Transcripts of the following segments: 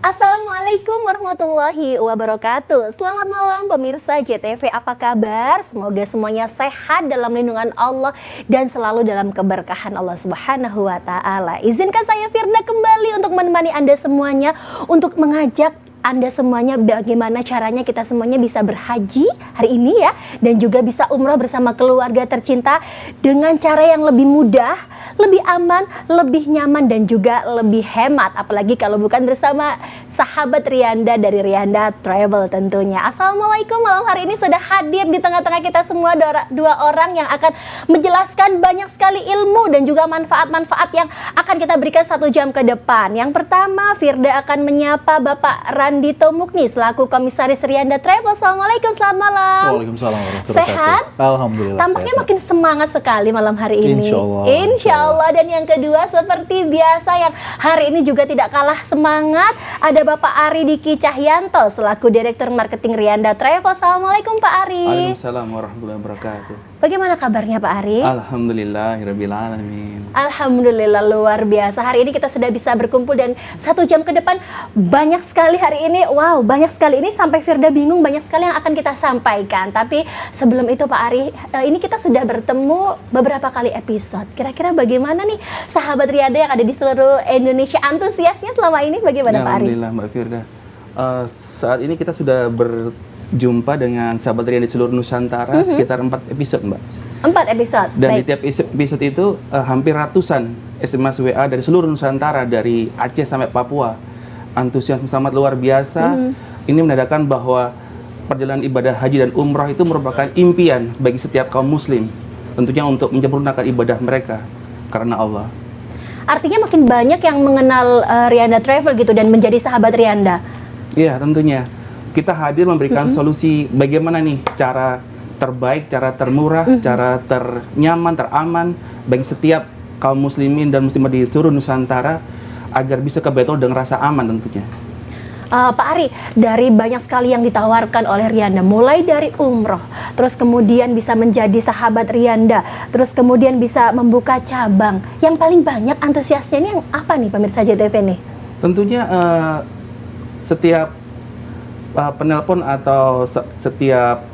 Assalamualaikum warahmatullahi wabarakatuh. Selamat malam pemirsa JTV, apa kabar? Semoga semuanya sehat dalam lindungan Allah dan selalu dalam keberkahan Allah Subhanahu wa taala. Izinkan saya Firda kembali untuk menemani Anda semuanya, untuk mengajak Anda semuanya bagaimana caranya kita semuanya bisa berhaji hari ini ya, dan juga bisa umrah bersama keluarga tercinta dengan cara yang lebih mudah, lebih aman, lebih nyaman, dan juga lebih hemat. Apalagi kalau bukan bersama sahabat Rianda dari Rianda Travel tentunya. Assalamualaikum, malam hari ini sudah hadir di tengah-tengah kita semua dua orang yang akan menjelaskan banyak sekali ilmu dan juga manfaat-manfaat yang akan kita berikan 1 jam ke depan. Yang pertama, Firda akan menyapa Bapak Randito Mukni selaku Komisaris Rianda Travel. Assalamualaikum, selamat malam. Waalaikumsalam warahmatullahi wabarakatuh. Sehat? Alhamdulillah. Tampaknya sehat. makin semangat sekali malam hari ini. Insya Allah. Dan yang kedua, seperti biasa yang hari ini juga tidak kalah semangat, ada Bapak Ari Diki Cahyanto selaku Direktur Marketing Rianda Travel. Assalamualaikum Pak Ari. Waalaikumsalam warahmatullahi wabarakatuh. Bagaimana kabarnya Pak Ari? Alhamdulillahirabbil alamin. Alhamdulillah, luar biasa. Hari ini kita sudah bisa berkumpul dan 1 jam ke depan banyak sekali hari ini. Wow, banyak sekali ini sampai Firda bingung, banyak sekali yang akan kita sampaikan. Tapi sebelum itu Pak Ari, ini kita sudah bertemu beberapa kali episode. Kira-kira bagaimana nih sahabat Rianda yang ada di seluruh Indonesia, antusiasnya selama ini bagaimana Pak Ari? Alhamdulillah Mbak Firda. Saat ini kita sudah berjumpa dengan sahabat Rianda di seluruh Nusantara sekitar 4 episode Mbak. 4 episode. Dan baik. di tiap episode itu hampir ratusan SMS WA dari seluruh Nusantara, dari Aceh sampai Papua. Antusias sangat luar biasa. Ini menandakan bahwa perjalanan ibadah haji dan umrah itu merupakan impian bagi setiap kaum muslim. Tentunya untuk menyempurnakan ibadah mereka karena Allah. Artinya makin banyak yang mengenal Rianda Travel gitu dan menjadi sahabat Rianda. Iya, tentunya. Kita hadir memberikan solusi bagaimana nih cara terbaik, cara termurah, cara ternyaman, teraman bagi setiap kaum muslimin dan muslimah di seluruh Nusantara agar bisa ke Baitul dengan rasa aman tentunya. Pak Ari, dari banyak sekali yang ditawarkan oleh Rianda, mulai dari umroh, terus kemudian bisa menjadi sahabat Rianda, terus kemudian bisa membuka cabang. Yang paling banyak antusiasnya ini yang apa nih pemirsa JTV nih? Tentunya setiap penelpon atau setiap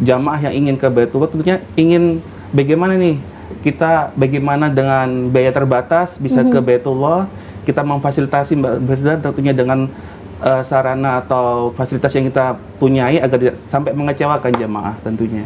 jamaah yang ingin ke Baitullah tentunya ingin bagaimana nih kita, bagaimana dengan biaya terbatas bisa ke Baitullah, kita memfasilitasi Mbak Firda tentunya dengan sarana atau fasilitas yang kita punyai agar tidak sampai mengecewakan jamaah tentunya.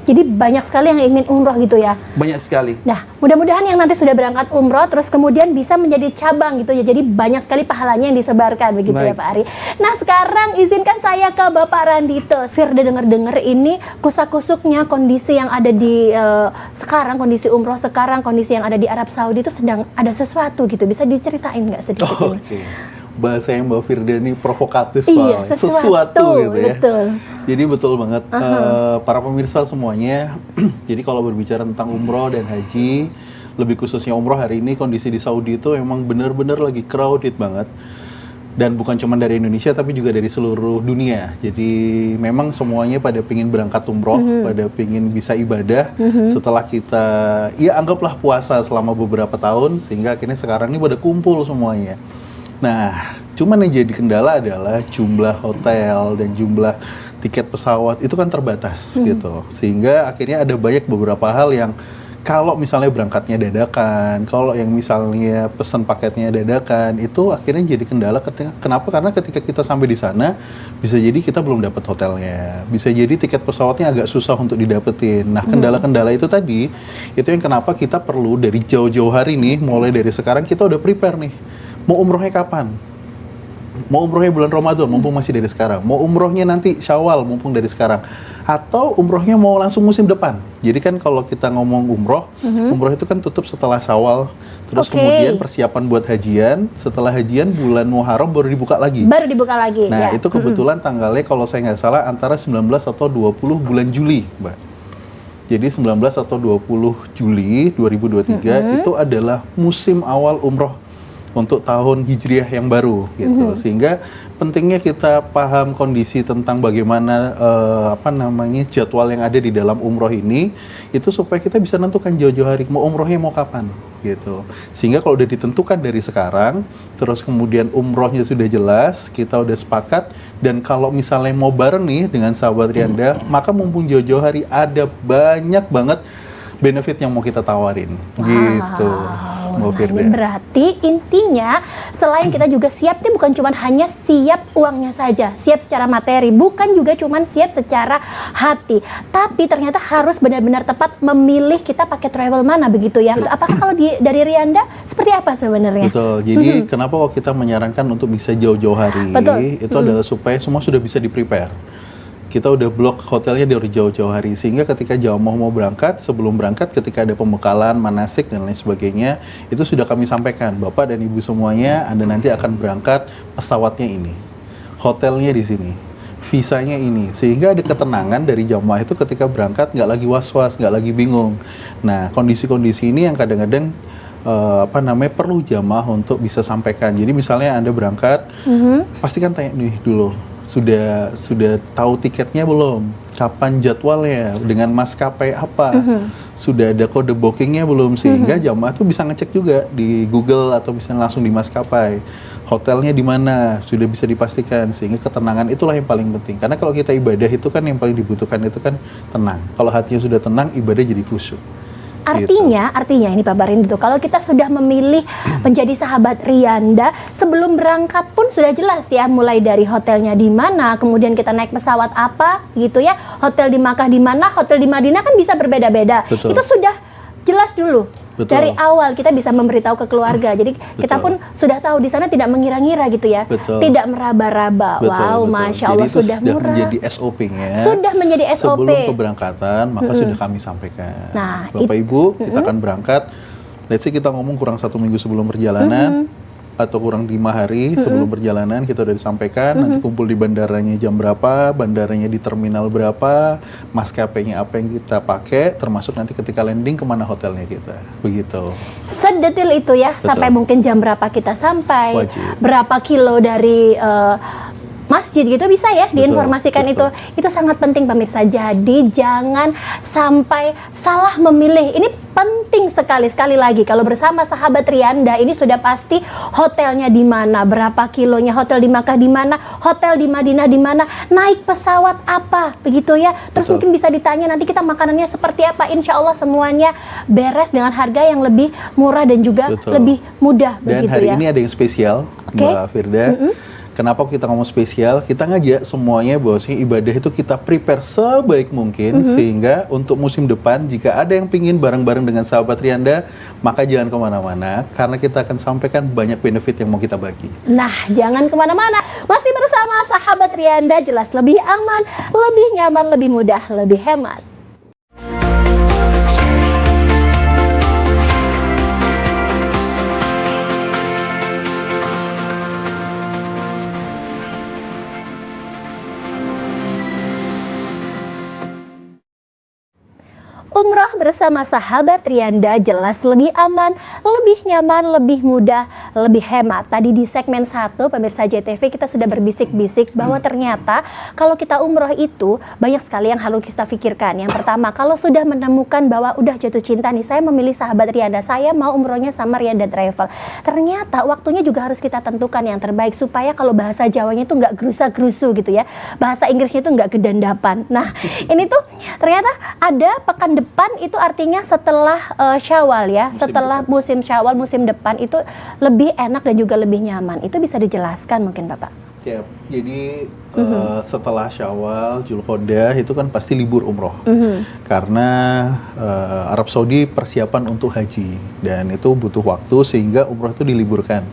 Jadi banyak sekali yang ingin umroh gitu ya? Banyak sekali. Nah, mudah-mudahan yang nanti sudah berangkat umroh terus kemudian bisa menjadi cabang gitu ya. Jadi banyak sekali pahalanya yang disebarkan begitu. Baik. Ya Pak Ari. Nah, sekarang izinkan saya ke Bapak Randito. Firda dengar-dengar ini kusak-kusuknya kondisi yang ada di sekarang, kondisi umroh sekarang, kondisi yang ada di Arab Saudi itu sedang ada sesuatu gitu. Bisa diceritain nggak sedikit ini? Oke. Bahasa yang Mbak Firda ini provokatif Iya, soalnya. sesuatu gitu ya. betul. Jadi betul banget para pemirsa semuanya. Jadi kalau berbicara tentang umroh dan haji, lebih khususnya umroh hari ini kondisi di Saudi itu memang benar-benar lagi crowded banget. Dan bukan cuma dari Indonesia tapi juga dari seluruh dunia. Jadi memang semuanya pada pingin berangkat umroh, pada pingin bisa ibadah setelah kita, ya anggaplah puasa selama beberapa tahun, sehingga akhirnya sekarang ini pada kumpul semuanya. Nah, cuman yang jadi kendala adalah jumlah hotel dan jumlah tiket pesawat itu kan terbatas gitu. Sehingga akhirnya ada banyak beberapa hal yang kalau misalnya berangkatnya dadakan, kalau yang misalnya pesan paketnya dadakan, itu akhirnya jadi kendala. Kenapa? Karena ketika kita sampai di sana, bisa jadi kita belum dapat hotelnya, bisa jadi tiket pesawatnya agak susah untuk didapetin. Nah, kendala-kendala itu tadi, itu yang kenapa kita perlu dari jauh-jauh hari nih, mulai dari sekarang kita udah prepare nih. Mau umrohnya kapan? Mau umrohnya bulan Ramadan, mumpung masih dari sekarang. Mau umrohnya nanti Syawal, mumpung dari sekarang. Atau umrohnya mau langsung musim depan. Jadi kan kalau kita ngomong umroh, umroh itu kan tutup setelah Syawal. Terus kemudian persiapan buat hajian. Setelah hajian bulan Muharram baru dibuka lagi. Baru dibuka lagi. Nah, ya. itu kebetulan tanggalnya kalau saya nggak salah antara 19 atau 20 bulan Juli, Mbak. Jadi 19 atau 20 Juli 2023 itu adalah musim awal umroh untuk tahun Hijriah yang baru gitu. Sehingga pentingnya kita paham kondisi tentang bagaimana jadwal yang ada di dalam umroh ini, itu supaya kita bisa nentukan jauh-jauh hari mau umrohnya mau kapan gitu. Sehingga kalau udah ditentukan dari sekarang, terus kemudian umrohnya sudah jelas, kita udah sepakat, dan kalau misalnya mau bareng nih dengan sahabat Rianda, maka mumpung jauh-jauh hari ada banyak banget benefit yang mau kita tawarin gitu. Nah, ini berarti intinya selain kita juga siap nih, bukan cuma hanya siap uangnya saja, siap secara materi, bukan juga cuma siap secara hati, tapi ternyata harus benar-benar tepat memilih kita pakai travel mana, begitu ya. Apakah kalau dari Rianda seperti apa sebenarnya? Betul. Jadi kenapa kok kita menyarankan untuk bisa jauh-jauh hari? Betul. Itu adalah supaya semua sudah bisa di-prepare. Kita udah blok hotelnya dari jauh-jauh hari, sehingga ketika jamaah mau berangkat, sebelum berangkat ketika ada pembekalan, manasik dan lain sebagainya, itu sudah kami sampaikan, Bapak dan Ibu semuanya, Anda nanti akan berangkat, pesawatnya ini, hotelnya di sini, visanya ini, sehingga ada ketenangan dari jamaah itu ketika berangkat, nggak lagi was-was, nggak lagi bingung. Nah, kondisi-kondisi ini yang kadang-kadang perlu jamaah untuk bisa sampaikan. Jadi misalnya Anda berangkat, pastikan tanya nih dulu, sudah tahu tiketnya belum? Kapan jadwalnya? Dengan maskapai apa? Sudah ada kode bookingnya belum? Sehingga jamaah tuh bisa ngecek juga di Google atau bisa langsung di maskapai. Hotelnya di mana? Sudah bisa dipastikan. Sehingga ketenangan itulah yang paling penting. Karena kalau kita ibadah itu kan yang paling dibutuhkan itu kan tenang. Kalau hatinya sudah tenang, ibadah jadi khusyuk. Artinya ini Pak Barin itu, kalau kita sudah memilih menjadi sahabat Rianda, sebelum berangkat pun sudah jelas ya, mulai dari hotelnya di mana, kemudian kita naik pesawat apa gitu ya, hotel di Makkah di mana, hotel di Madinah kan bisa berbeda-beda. Itu sudah jelas dulu. Betul. Dari awal kita bisa memberitahu ke keluarga. Jadi kita pun sudah tahu di sana tidak mengira-ngira gitu ya. Betul. Tidak meraba-raba. Wow, Masya Allah, jadi sudah murah. Menjadi SOP-nya. Sudah menjadi SOP. Sebelum keberangkatan, maka sudah kami sampaikan. Nah, Bapak Ibu, kita akan berangkat. Let's say kita ngomong kurang 1 minggu sebelum perjalanan. Atau kurang 5 hari sebelum perjalanan, kita udah disampaikan nanti kumpul di bandaranya jam berapa, bandaranya di terminal berapa, maskapainya apa yang kita pakai, termasuk nanti ketika landing kemana hotelnya kita, begitu. Sedetil itu ya. Betul. Sampai mungkin jam berapa kita sampai, Wajib. berapa kilo dari masjid gitu bisa ya diinformasikan. Betul. Itu sangat penting pemirsa. Jadi jangan sampai salah memilih. Ini penting sekali lagi kalau bersama sahabat Rianda ini sudah pasti hotelnya di mana, berapa kilonya, hotel di Makkah di mana, hotel di Madinah di mana, naik pesawat apa, begitu ya. Terus mungkin bisa ditanya nanti kita makanannya seperti apa. Insya Allah semuanya beres dengan harga yang lebih murah dan juga lebih mudah. Dan begitu hari ya. ini ada yang spesial, Mbak Firda. Kenapa kita ngomong spesial? Kita ngajak semuanya bahwasanya ibadah itu kita prepare sebaik mungkin, sehingga untuk musim depan jika ada yang pingin bareng-bareng dengan sahabat Rianda, maka jangan kemana-mana, karena kita akan sampaikan banyak benefit yang mau kita bagi. Nah, jangan kemana-mana. Masih bersama sahabat Rianda, jelas lebih aman, lebih nyaman, lebih mudah, lebih hemat. Umroh bersama sahabat Rianda jelas lebih aman, lebih nyaman, lebih mudah, lebih hemat. Tadi di segmen 1 pemirsa JTV kita sudah berbisik-bisik bahwa ternyata kalau kita umroh itu banyak sekali yang harus kita pikirkan. Yang pertama, kalau sudah menemukan bahwa udah jatuh cinta nih, saya memilih sahabat Rianda, saya mau umrohnya sama Rianda Travel. Ternyata waktunya juga harus kita tentukan yang terbaik supaya kalau bahasa Jawanya itu nggak gerusa-gerusu gitu ya. Bahasa Inggrisnya itu nggak gedandapan. Nah, ini tuh ternyata ada pekan depan, itu artinya setelah Syawal ya, setelah musim Syawal, musim depan itu lebih enak dan juga lebih nyaman. Itu bisa dijelaskan mungkin Bapak? Ya, jadi setelah Syawal, Zulqa'dah itu kan pasti libur umroh. Karena Arab Saudi persiapan untuk haji, dan itu butuh waktu sehingga umroh itu diliburkan.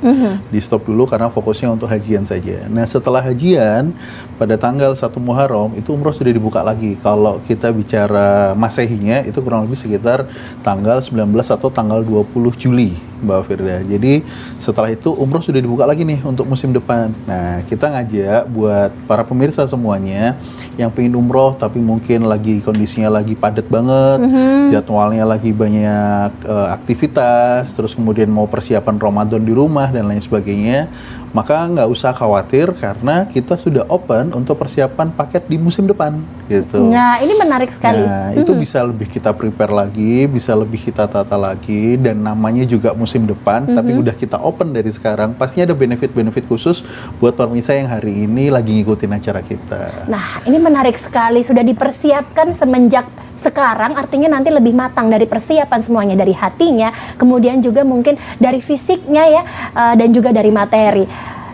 Di stop dulu karena fokusnya untuk hajian saja. Nah, setelah hajian pada tanggal 1 Muharram itu umroh sudah dibuka lagi. Kalau kita bicara Masehinya itu kurang lebih sekitar tanggal 19 atau tanggal 20 Juli, Mbak Firda. Jadi setelah itu umroh sudah dibuka lagi nih untuk musim depan. Nah, kita kita ngajak buat para pemirsa semuanya yang pengen umroh tapi mungkin lagi kondisinya lagi padat banget, jadwalnya lagi banyak aktivitas, terus kemudian mau persiapan Ramadan di rumah dan lain sebagainya, maka nggak usah khawatir karena kita sudah open untuk persiapan paket di musim depan gitu. Nah, ini menarik sekali. Nah, itu bisa lebih kita prepare lagi, bisa lebih kita tata lagi, dan namanya juga musim depan, tapi udah kita open dari sekarang, pastinya ada benefit-benefit khusus buat pemirsa yang hari ini lagi ngikutin acara kita. Nah, ini menarik sekali, sudah dipersiapkan semenjak sekarang, artinya nanti lebih matang dari persiapan semuanya, dari hatinya, kemudian juga mungkin dari fisiknya ya, dan juga dari materi.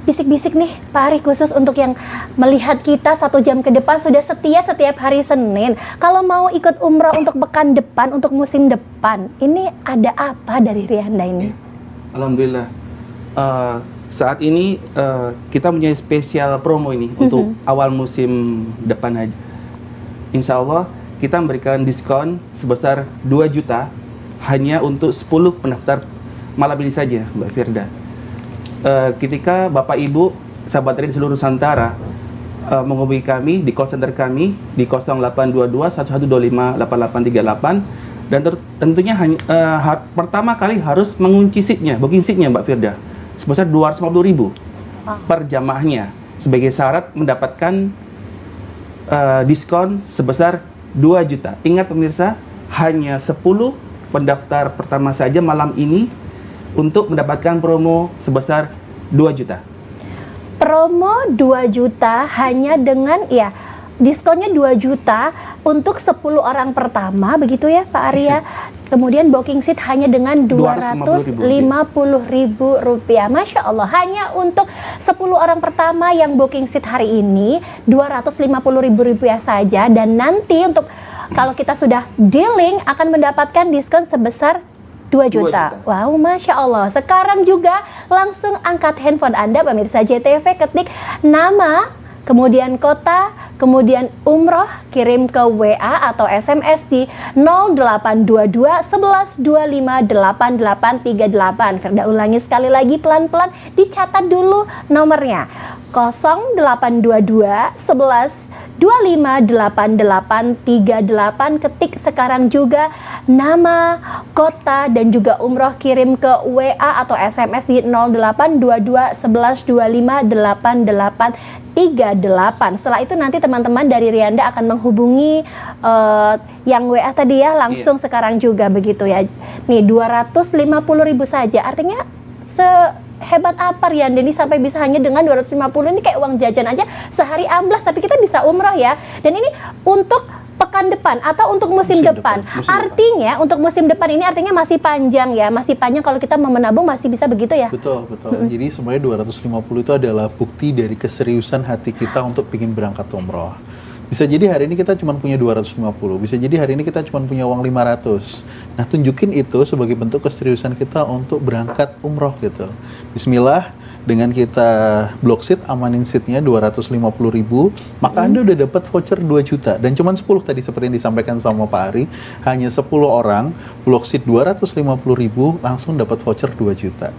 Bisik-bisik nih Pak Ari, khusus untuk yang melihat kita 1 jam ke depan sudah setia setiap hari Senin. Kalau mau ikut umroh untuk pekan depan, untuk musim depan, ini ada apa dari Rianda ini? Alhamdulillah. Saat ini kita punya spesial promo ini untuk awal musim depan haji. Insya Allah kita memberikan diskon sebesar 2 juta hanya untuk 10 pendaftar malam ini saja, Mbak Firda. Ketika Bapak Ibu sahabat dari seluruh Nusantara menghubungi kami di call center kami di 0822 1125 8838, dan tentunya pertama kali harus mengunci seatnya, booking seatnya Mbak Firda, sebesar 250.000 per jamaahnya sebagai syarat mendapatkan diskon sebesar 2 juta. Ingat pemirsa, hanya 10 pendaftar pertama saja malam ini untuk mendapatkan promo sebesar 2 juta. Promo 2 juta hanya dengan ya diskonnya 2 juta untuk 10 orang pertama, begitu ya Pak Arya. Kemudian booking seat hanya dengan Rp250.000. Masya Allah, hanya untuk 10 orang pertama yang booking seat hari ini Rp250.000 saja. Dan nanti untuk kalau kita sudah dealing akan mendapatkan diskon sebesar 2 juta. Wow, Masya Allah. Sekarang juga langsung angkat handphone Anda pemirsa JTV, ketik nama, kemudian kota, kemudian umroh, kirim ke WA atau SMS di 0822 11 25 8838. Firda ulangi sekali lagi pelan-pelan, dicatat dulu nomornya. 0822 11 258838, ketik sekarang juga nama, kota, dan juga umroh, kirim ke WA atau SMS di 0822 11 25 8838. Setelah itu nanti teman-teman dari Rianda akan menghubungi yang WA tadi ya, langsung sekarang juga begitu ya. Nih 250.000 saja, artinya hebat apa Rianda ini sampai bisa hanya dengan 250, ini kayak uang jajan aja sehari amblas, tapi kita bisa umroh ya. Dan ini untuk pekan depan atau untuk musim depan. Artinya untuk musim depan ini artinya masih panjang ya, masih panjang, kalau kita mau menabung masih bisa begitu ya. Betul. Jadi sebenarnya 250 itu adalah bukti dari keseriusan hati kita untuk ingin berangkat umroh. Bisa jadi hari ini kita cuma punya 250, bisa jadi hari ini kita cuma punya uang 500. Nah, tunjukin itu sebagai bentuk keseriusan kita untuk berangkat umroh gitu. Bismillah, dengan kita block seat, amanin seatnya 250.000, maka Anda udah dapat voucher 2 juta. Dan cuma 10 tadi seperti yang disampaikan sama Pak Ari, hanya 10 orang, block seat 250.000, langsung dapat voucher 2 juta.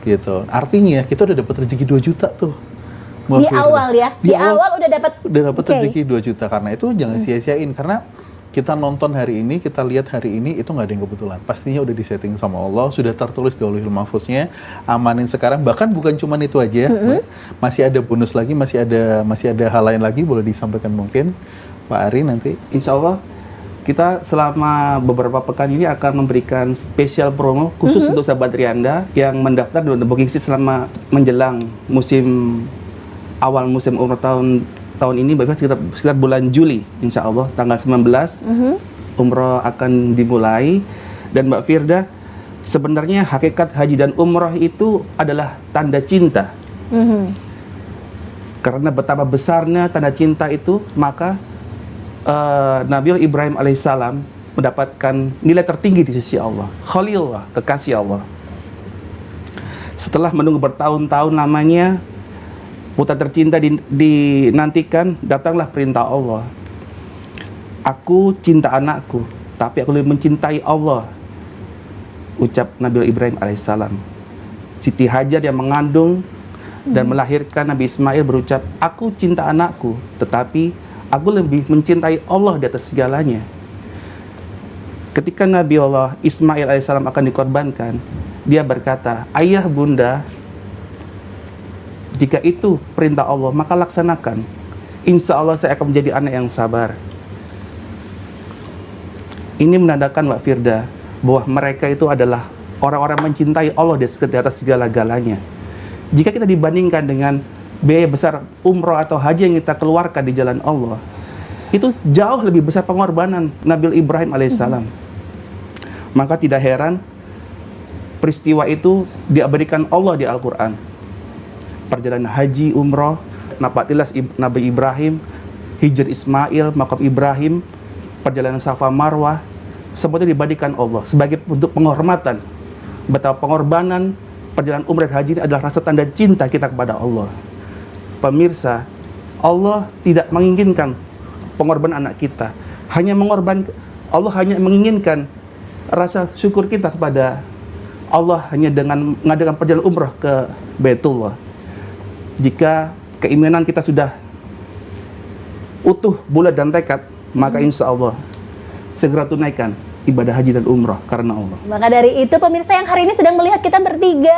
Gitu. Artinya kita udah dapat rezeki 2 juta tuh. Di awal ya, di awal udah dapat rezeki 2 juta. Karena itu jangan sia-siain, karena kita nonton hari ini, kita lihat hari ini, itu nggak ada yang kebetulan. Pastinya udah disetting sama Allah, sudah tertulis di Lauhul Mahfuznya. Amanin sekarang, bahkan bukan cuma itu aja, masih ada bonus lagi, masih ada hal lain lagi, boleh disampaikan mungkin Pak Ari nanti. Insya Allah kita selama beberapa pekan ini akan memberikan spesial promo khusus untuk sahabat Rianda yang mendaftar dan booking seat selama menjelang awal musim umroh tahun ini, sekitar bulan Juli, insya Allah tanggal 19 umroh akan dimulai. Dan Mbak Firda, sebenarnya hakikat haji dan umroh itu adalah tanda cinta. Karena betapa besarnya tanda cinta itu, maka Nabi Ibrahim alaihissalam mendapatkan nilai tertinggi di sisi Allah, Khalilullah, kekasih Allah. Setelah menunggu bertahun-tahun lamanya, putra tercinta dinantikan, datanglah perintah Allah. Aku cinta anakku, tapi aku lebih mencintai Allah, ucap Nabi Ibrahim alaihissalam. Siti Hajar yang mengandung dan melahirkan Nabi Ismail berucap, aku cinta anakku, tetapi aku lebih mencintai Allah di atas segalanya. Ketika Nabi Allah Ismail alaihissalam akan dikorbankan, dia berkata, ayah bunda, jika itu perintah Allah maka laksanakan. Insya Allah saya akan menjadi anak yang sabar. Ini menandakan Mbak Firda bahwa mereka itu adalah orang-orang mencintai Allah di atas segala-galanya. Jika kita dibandingkan dengan biaya besar umroh atau haji yang kita keluarkan di jalan Allah, itu jauh lebih besar pengorbanan Nabi Ibrahim alaihissalam. Maka tidak heran peristiwa itu diabadikan Allah di Al-Quran. Perjalanan haji, umroh, napatilas Nabi Ibrahim, hijrah Ismail, makam Ibrahim, perjalanan Safa Marwah, semua itu dibadikan Allah sebagai bentuk penghormatan. Betapa pengorbanan perjalanan umrah dan haji ini adalah rasa tanda cinta kita kepada Allah. Pemirsa, Allah tidak menginginkan pengorbanan anak kita. Allah hanya menginginkan rasa syukur kita kepada Allah hanya dengan mengadakan perjalanan umrah ke Baitullah. Jika keimanan kita sudah utuh, bulat dan tekad, maka insya Allah segera tunaikan ibadah haji dan umrah karena Allah. Maka dari itu pemirsa yang hari ini sedang melihat kita bertiga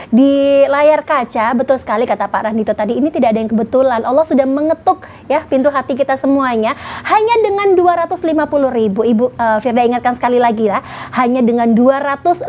di layar kaca, betul sekali kata Pak Randito tadi, ini tidak ada yang kebetulan. Allah sudah mengetuk ya pintu hati kita semuanya hanya dengan 250.000. Ibu Firda ingatkan sekali lagi ya, hanya dengan 250.000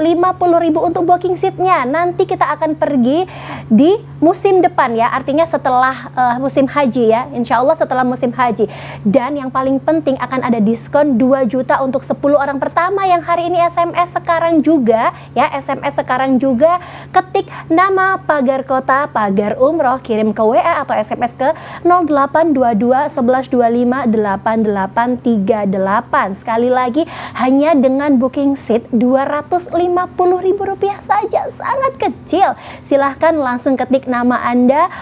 untuk booking seatnya. Nanti kita akan pergi di musim depan ya, artinya setelah musim haji ya, insya Allah setelah musim haji. Dan yang paling penting akan ada diskon 2 juta untuk 10 orang pertama yang hari ini SMS sekarang juga ya, SMS sekarang juga, ketik nama pagar kota, pagar umroh, kirim ke WA atau SMS ke 0822 1125 8838. Sekali lagi hanya dengan booking seat Rp250.000 saja, sangat kecil. Silahkan langsung ketik nama Anda,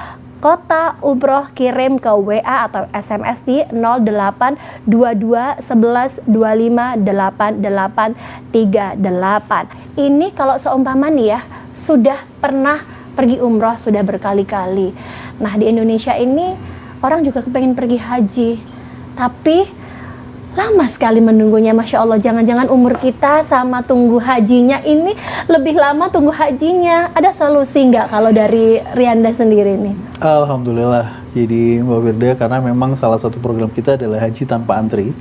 kota, umroh, kirim ke WA atau SMS di 0822 1125 8838. Ini kalau seumpama nih ya, sudah pernah pergi umroh, sudah berkali-kali. Nah di Indonesia ini orang juga kepengen pergi haji, tapi lama sekali menunggunya, Masya Allah. Jangan-jangan umur kita sama tunggu hajinya ini lebih lama tunggu hajinya. Ada solusi nggak kalau dari Rianda sendiri nih? Alhamdulillah. Jadi Mbak Firda, karena memang salah satu program kita adalah haji tanpa antri.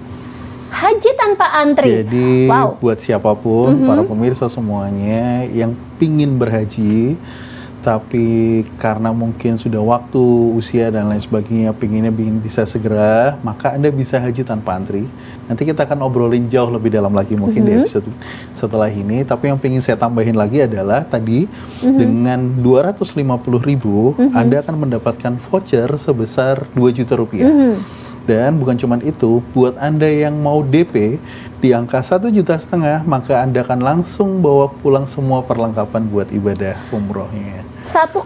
Haji tanpa antri? Jadi buat siapapun, para pemirsa semuanya yang pingin berhaji, tapi karena mungkin sudah waktu, usia dan lain sebagainya, pinginnya bisa segera, maka Anda bisa haji tanpa antri. Nanti kita akan obrolin jauh lebih dalam lagi mungkin di episode setelah ini. Tapi yang pengen saya tambahin lagi adalah tadi dengan 250.000 Anda akan mendapatkan voucher sebesar 2 juta rupiah. Dan bukan cuma itu, buat Anda yang mau DP di angka 1,5 juta, maka Anda akan langsung bawa pulang semua perlengkapan buat ibadah umrohnya. 1,5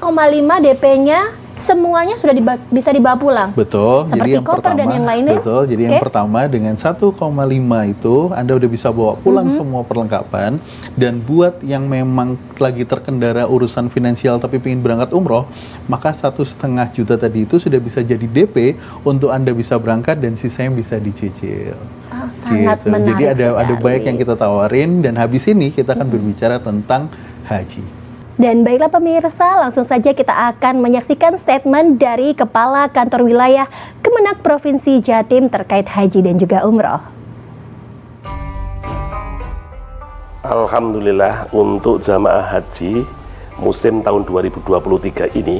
DP-nya semuanya sudah bisa dibawa pulang. Betul. Seperti jadi yang koper pertama, dan yang lainnya. betul. Jadi yang pertama dengan 1,5 itu Anda udah bisa bawa pulang semua perlengkapan. Dan buat yang memang lagi terkendara urusan finansial tapi ingin berangkat umroh, maka 1,5 juta tadi itu sudah bisa jadi DP untuk Anda bisa berangkat dan sisanya bisa dicicil. Sangat gitu. menarik Jadi ada sekali. banyak yang kita tawarin, dan habis ini kita akan berbicara tentang haji. Dan baiklah pemirsa, langsung saja kita akan menyaksikan statement dari Kepala Kantor Wilayah Kemenak Provinsi Jatim terkait haji dan juga umroh. Alhamdulillah, untuk jamaah haji musim tahun 2023 ini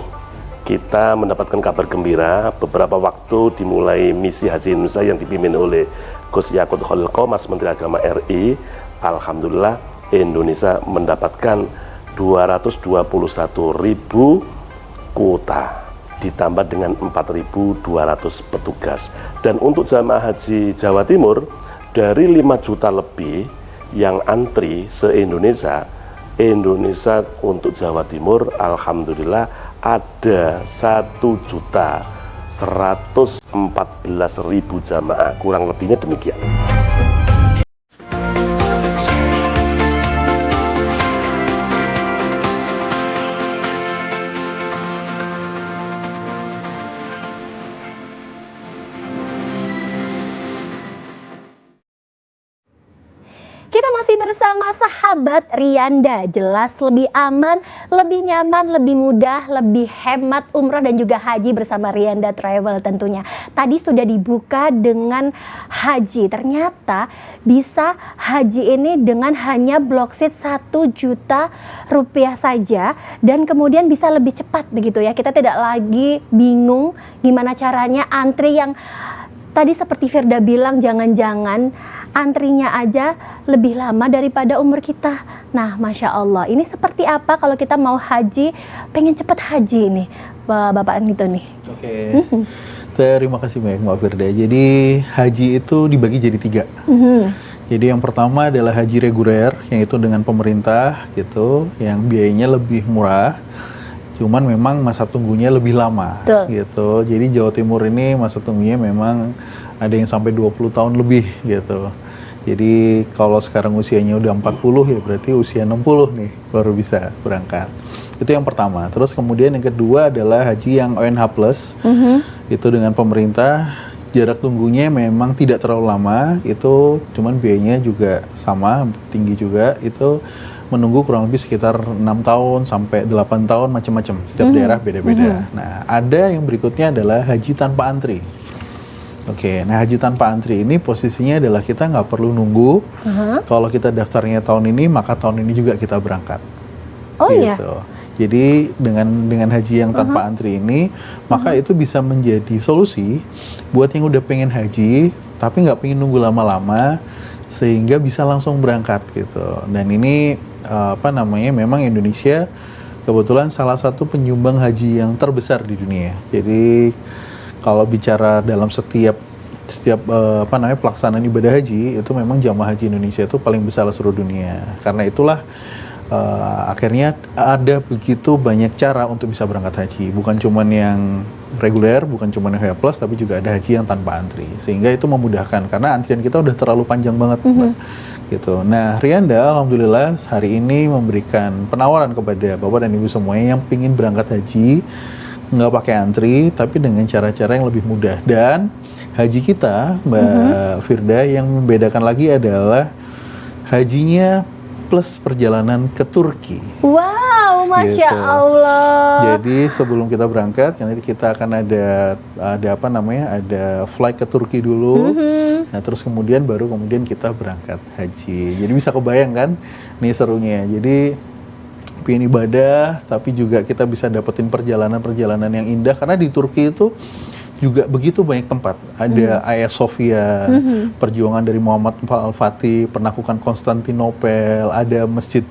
kita mendapatkan kabar gembira. Beberapa waktu dimulai misi Haji Indonesia yang dipimpin oleh Gus Yakut Khalil Qomas, Menteri Agama RI. Alhamdulillah Indonesia mendapatkan 221.000 kuota ditambah dengan 4.200 petugas. Dan untuk jamaah haji Jawa Timur, dari 5 juta lebih yang antri se-Indonesia, Indonesia untuk Jawa Timur alhamdulillah ada 1.114.000 jamaah, kurang lebihnya demikian. Kita masih bersama sahabat Rianda. Jelas lebih aman, lebih nyaman, lebih mudah, lebih hemat umroh dan juga haji bersama Rianda Travel tentunya. Tadi sudah dibuka dengan haji. Ternyata bisa haji ini dengan hanya blok seat 1 juta rupiah saja dan kemudian bisa lebih cepat begitu ya. Kita tidak lagi bingung gimana caranya antri yang tadi seperti Firda bilang, jangan-jangan antrinya aja lebih lama daripada umur kita. Nah, Masya Allah, ini seperti apa kalau kita mau haji, pengen cepat haji nih, Bapak Anito nih? Oke. Terima kasih banyak Mbak Firda. Jadi haji itu dibagi jadi 3. Jadi yang pertama adalah haji reguler, yang itu dengan pemerintah gitu, yang biayanya lebih murah. Cuman memang masa tunggunya lebih lama. Betul. Gitu. Jadi Jawa Timur ini masa tunggunya memang ada yang sampai 20 tahun lebih gitu. Jadi kalau sekarang usianya udah 40 ya berarti usia 60 nih baru bisa berangkat. Itu yang pertama. Terus kemudian yang kedua adalah haji yang ONH+. Itu dengan pemerintah, jarak tunggunya memang tidak terlalu lama, itu cuman biayanya juga sama, tinggi juga, itu menunggu kurang lebih sekitar 6 tahun sampai 8 tahun macam-macam. Setiap daerah beda-beda. Nah, ada yang berikutnya adalah haji tanpa antri. Oke, nah haji tanpa antri ini posisinya adalah kita nggak perlu nunggu. Kalau kita daftarnya tahun ini, maka tahun ini juga kita berangkat. Oh iya. Gitu. Jadi dengan haji yang tanpa antri ini, maka itu bisa menjadi solusi buat yang udah pengen haji, tapi nggak pengen nunggu lama-lama, sehingga bisa langsung berangkat gitu. Dan ini memang Indonesia kebetulan salah satu penyumbang haji yang terbesar di dunia. Jadi kalau bicara dalam setiap pelaksanaan ibadah haji, itu memang jamaah haji Indonesia itu paling besar seluruh dunia. Karena itulah akhirnya ada begitu banyak cara untuk bisa berangkat haji. Bukan cuma yang reguler, bukan cuma yang HH+, tapi juga ada haji yang tanpa antri. Sehingga itu memudahkan karena antrian kita udah terlalu panjang banget, Mbak. Gitu. Nah, Rianda alhamdulillah hari ini memberikan penawaran kepada Bapak dan Ibu semuanya yang ingin berangkat haji nggak pakai antri, tapi dengan cara-cara yang lebih mudah. Dan haji kita, Mbak Firda, yang membedakan lagi adalah hajinya plus perjalanan ke Turki. Wow, Masya Gitu. Allah. Jadi sebelum kita berangkat, nanti kita akan ada flight ke Turki dulu. Nah, terus kemudian kita berangkat haji. Jadi bisa kebayang kan, nih serunya. Jadi pengen ibadah, tapi juga kita bisa dapetin perjalanan-perjalanan yang indah karena di Turki itu juga begitu banyak tempat. Ada Hagia Sophia, perjuangan dari Muhammad Al-Fatih, penaklukan Konstantinopel, ada Masjid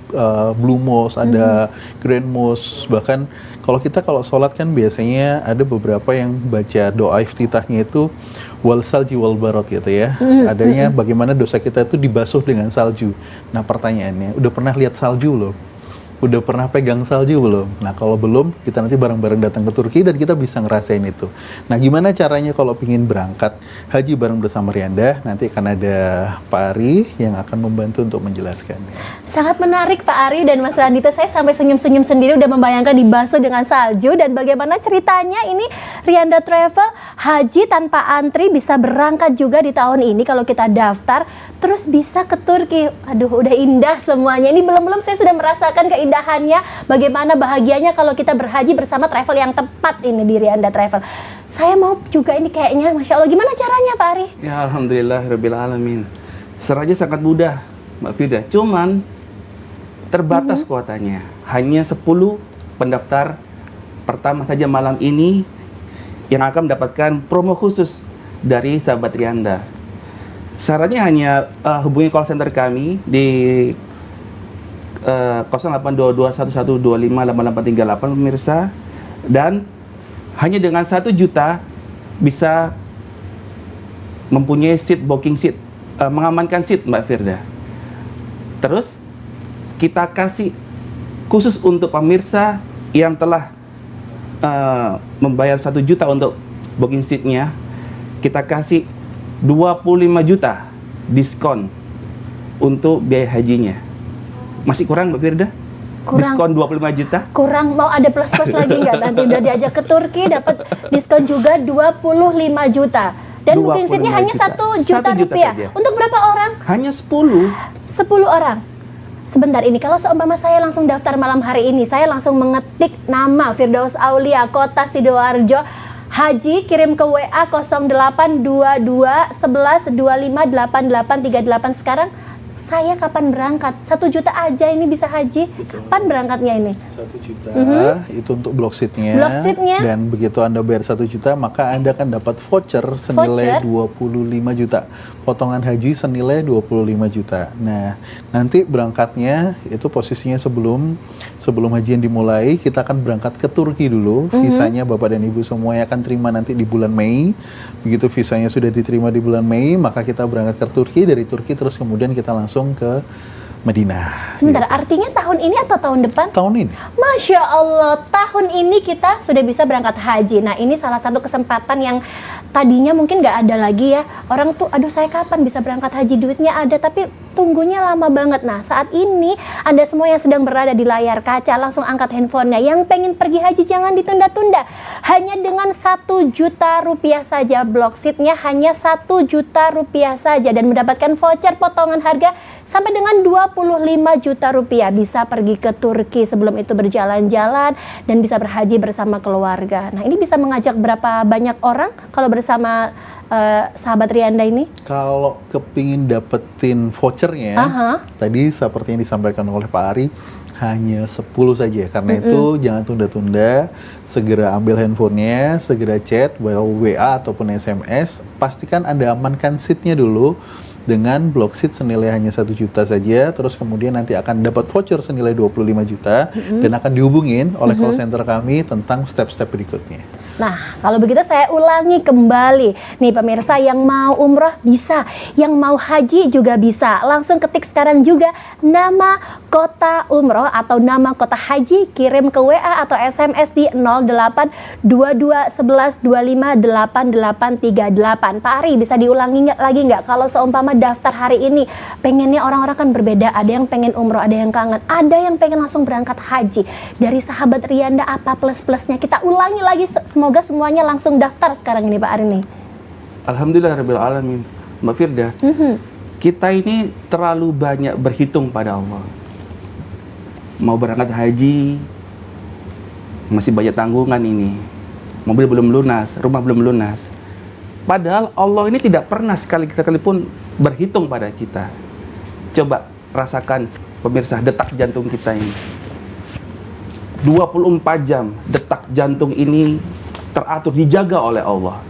Blue Mosque, ada Grand Mosque. Bahkan kalau sholat kan biasanya ada beberapa yang baca doa iftitahnya itu wal salji wal barot gitu ya. Adanya bagaimana dosa kita itu dibasuh dengan salju. Nah, pertanyaannya, udah pernah lihat salju belum? Udah pernah pegang salju belum? Nah, kalau belum, kita nanti bareng-bareng datang ke Turki dan kita bisa ngerasain itu. Nah, gimana caranya kalau ingin berangkat haji bareng bersama Rianda? Nanti akan ada Pak Ari yang akan membantu untuk menjelaskan. Sangat menarik Pak Ari dan Mas Randito. Saya sampai senyum-senyum sendiri udah membayangkan dibasuh dengan salju. Dan bagaimana ceritanya ini Rianda Travel haji tanpa antri bisa berangkat juga di tahun ini kalau kita daftar. Terus bisa ke Turki. Aduh, udah indah semuanya. Ini belum-belum saya sudah merasakan keindahannya. Bagaimana bahagianya kalau kita berhaji bersama travel yang tepat ini di Rianda Travel. Saya mau juga ini kayaknya, Masya Allah. Gimana caranya Pak Ari? Ya, Alhamdulillah Rabbil Alamin. Serahnya sangat mudah, Mbak Firda. Cuman terbatas kuotanya. Hanya 10 pendaftar pertama saja malam ini yang akan mendapatkan promo khusus dari sahabat Rianda. Syaratnya hanya hubungi call center kami di 082211258838 pemirsa, dan hanya dengan 1 juta bisa mempunyai booking seat, mengamankan seat Mbak Firda. Terus kita kasih khusus untuk pemirsa yang telah membayar 1 juta untuk booking seatnya, kita kasih 25 juta diskon untuk biaya hajinya. Masih kurang Mbak Firda? Kurang. Diskon 25 juta? Kurang, mau ada plus-plus lagi nggak? Nanti udah diajak ke Turki dapat diskon juga 25 juta. Dan booking seatnya hanya 1 juta 1 juta rupiah. saja. Untuk berapa orang? Hanya 10. 10 orang. Sebentar, ini kalau seumpama saya langsung daftar malam hari ini, saya langsung mengetik nama Firdaus Aulia, Kota Sidoarjo, Haji, kirim ke WA 0822 11 25 8838. Sekarang saya kapan berangkat? 1 juta aja ini bisa haji. Betul. Kapan berangkatnya ini? 1 juta itu untuk block seatnya. Block seatnya. Dan begitu Anda bayar 1 juta, maka Anda akan dapat voucher senilai 25 juta. Potongan haji senilai 25 juta. Nah, nanti berangkatnya itu posisinya sebelum hajian dimulai, kita akan berangkat ke Turki dulu. Visanya Bapak dan Ibu semuanya akan terima nanti di bulan Mei. Begitu visanya sudah diterima di bulan Mei, maka kita berangkat ke Turki. Dari Turki terus kemudian kita langsung ke Madinah. Sebentar, gitu. artinya tahun ini atau tahun depan? Tahun ini. Masya Allah, tahun ini kita sudah bisa berangkat haji. Nah, ini salah satu kesempatan yang tadinya mungkin nggak ada lagi ya. Orang tuh, aduh saya kapan bisa berangkat haji, duitnya ada tapi tunggunya lama banget. Nah, saat ini Anda semua yang sedang berada di layar kaca, langsung angkat handphonenya. Yang pengen pergi haji jangan ditunda-tunda. Hanya dengan 1 juta rupiah saja, block seatnya hanya 1 juta rupiah saja. Dan mendapatkan voucher potongan harga sampai dengan 25 juta rupiah. Bisa pergi ke Turki sebelum itu berjalan-jalan dan bisa berhaji bersama keluarga. Nah, ini bisa mengajak berapa banyak orang kalau bersama sahabat Rianda ini? Kalau kepingin dapetin vouchernya, tadi seperti yang disampaikan oleh Pak Ari, hanya 10 saja. Karena itu jangan tunda-tunda, segera ambil handphonenya, segera chat, WA ataupun SMS, pastikan Anda amankan seatnya dulu dengan block seat senilai hanya 1 juta saja, terus kemudian nanti akan dapat voucher senilai 25 juta dan akan dihubungin oleh call center kami tentang step-step berikutnya. Nah, kalau begitu saya ulangi kembali. Nih pemirsa, yang mau umroh bisa, yang mau haji juga bisa. Langsung ketik sekarang juga nama kota umroh atau nama kota haji, kirim ke WA atau SMS di 08 22 11 25 8838. Pak Ari, bisa diulangi lagi nggak? Kalau seumpama daftar hari ini, pengennya orang-orang kan berbeda. Ada yang pengen umroh, ada yang kangen, ada yang pengen langsung berangkat haji. Dari sahabat Rianda, apa plus-plusnya? Kita ulangi lagi, semoga semuanya langsung daftar sekarang ini Pak Ari nih. Alhamdulillah Rabbil Alamin. Mbak Firda, kita ini terlalu banyak berhitung pada Allah. Mau berangkat haji, masih banyak tanggungan ini. Mobil belum lunas, rumah belum lunas. Padahal Allah ini tidak pernah sekali pun berhitung pada kita. Coba rasakan pemirsa detak jantung kita ini. 24 jam detak jantung ini teratur, dijaga oleh Allah.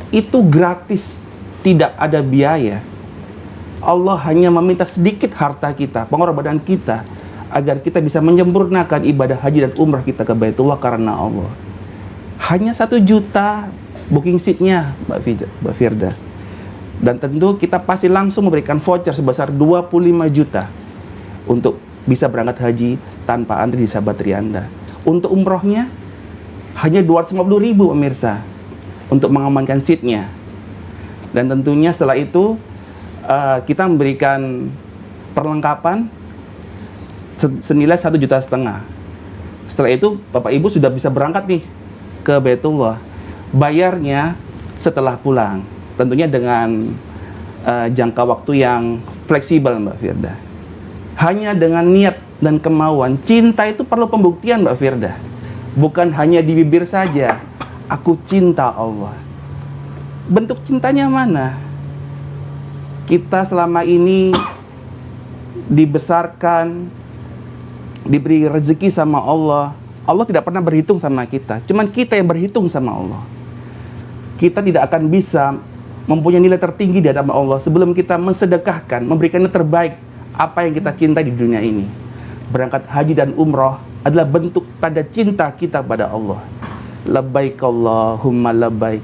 Itu gratis, tidak ada biaya. Allah hanya meminta sedikit harta kita, pengorbanan kita, agar kita bisa menyempurnakan ibadah haji dan umrah kita ke Baitullah karena Allah. Hanya 1 juta booking seatnya, Mbak Firda. Dan tentu kita pasti langsung memberikan voucher sebesar 25 juta untuk bisa berangkat haji tanpa antri di sahabat Rianda. Untuk umrohnya hanya 250.000 pemirsa untuk mengamankan seatnya. Dan tentunya setelah itu kita memberikan perlengkapan senilai 1,5 juta. Setelah itu Bapak Ibu sudah bisa berangkat nih ke Baitullah. Bayarnya setelah pulang, tentunya dengan jangka waktu yang fleksibel Mbak Firda. Hanya dengan niat dan kemauan. Cinta itu perlu pembuktian Mbak Firda. Bukan hanya di bibir saja, aku cinta Allah. Bentuk cintanya mana? Kita selama ini dibesarkan, diberi rezeki sama Allah. Allah tidak pernah berhitung sama kita, cuman kita yang berhitung sama Allah. Kita tidak akan bisa mempunyai nilai tertinggi di hadapan Allah sebelum kita mensedekahkan, memberikan yang terbaik apa yang kita cintai di dunia ini. Berangkat haji dan umroh adalah bentuk tanda cinta kita pada Allah. Labbaik Allahumma labbaik,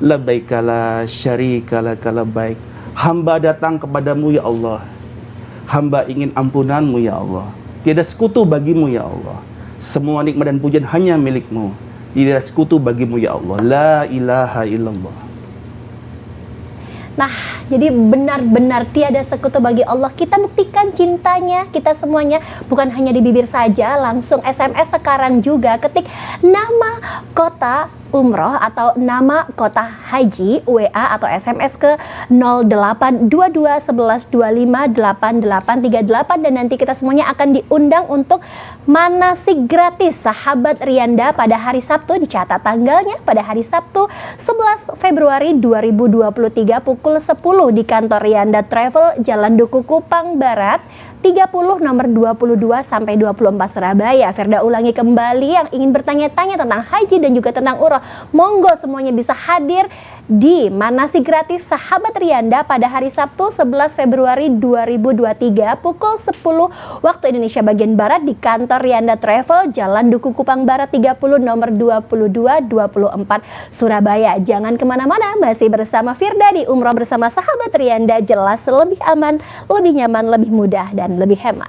labbaik la syarika laka labbaik. Hamba datang kepadamu ya Allah. Hamba ingin ampunanmu ya Allah. Tiada sekutu bagimu ya Allah. Semua nikmat dan pujian hanya milikmu. Tiada sekutu bagimu ya Allah. La ilaha illallah. Nah, jadi benar-benar tiada sekutu bagi Allah. Kita buktikan cintanya, kita semuanya, bukan hanya di bibir saja. Langsung SMS sekarang juga, ketik nama kota umroh atau nama kota haji WA atau SMS ke 082211258838 dan nanti kita semuanya akan diundang untuk manasik gratis sahabat Rianda pada hari Sabtu. Dicatat tanggalnya pada hari Sabtu 11 Februari 2023 pukul 10 di kantor Rianda Travel Jalan Duku Kupang Barat 30 nomor 22 sampai 24 Surabaya. Firda ulangi kembali yang ingin bertanya-tanya tentang haji dan juga tentang umroh. Monggo semuanya bisa hadir di manasik gratis sahabat Rianda pada hari Sabtu 11 Februari 2023 pukul 10 waktu Indonesia bagian Barat di kantor Rianda Travel Jalan Duku Kupang Barat 30 nomor 22 24 Surabaya. Jangan kemana-mana, masih bersama Firda di Umroh bersama sahabat Rianda, jelas lebih aman, lebih nyaman, lebih mudah dan lebih hemat.